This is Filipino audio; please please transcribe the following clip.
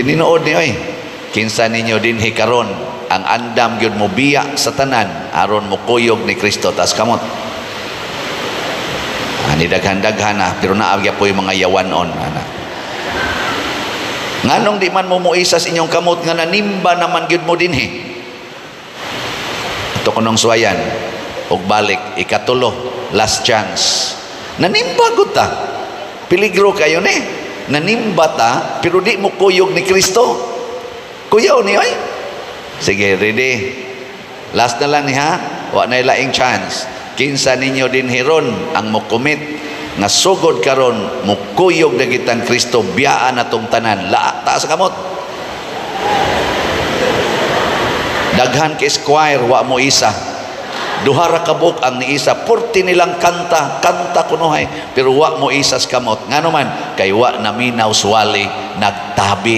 Tininood ni oy, kinsa ninyo dinhi karon ang andam gyud mo biya sa tanan aron mo kuyog ni Kristo tas kamot. Ani daghan-daghan na pero naagya po yung mga yawanon ana. Nganong di man mo muisas inyong kamot nga nanimba naman gyud mo dinhi. Ito kunong suwayan og balik ikatulo, last chance. Nanimba gud ta. Peligro kayo ni. Nanimba ta pero di mo kuyog ni Kristo. Kuyaw ni oy. Sige, ready. Last na lang ni ha. Wa na laing chance. Kinsa ninyo din hiron ang mokumit nga sugod karon mukuyog na kitang Kristo biyaan atong tanan. Taas kamot. Daghan kay squire wa mo isa. Duhara kabuk ang ni isa. Purti nilang kanta kunuhay pero wa mo isas kamot. Ngano man kay wa naminaw suwali nagtabi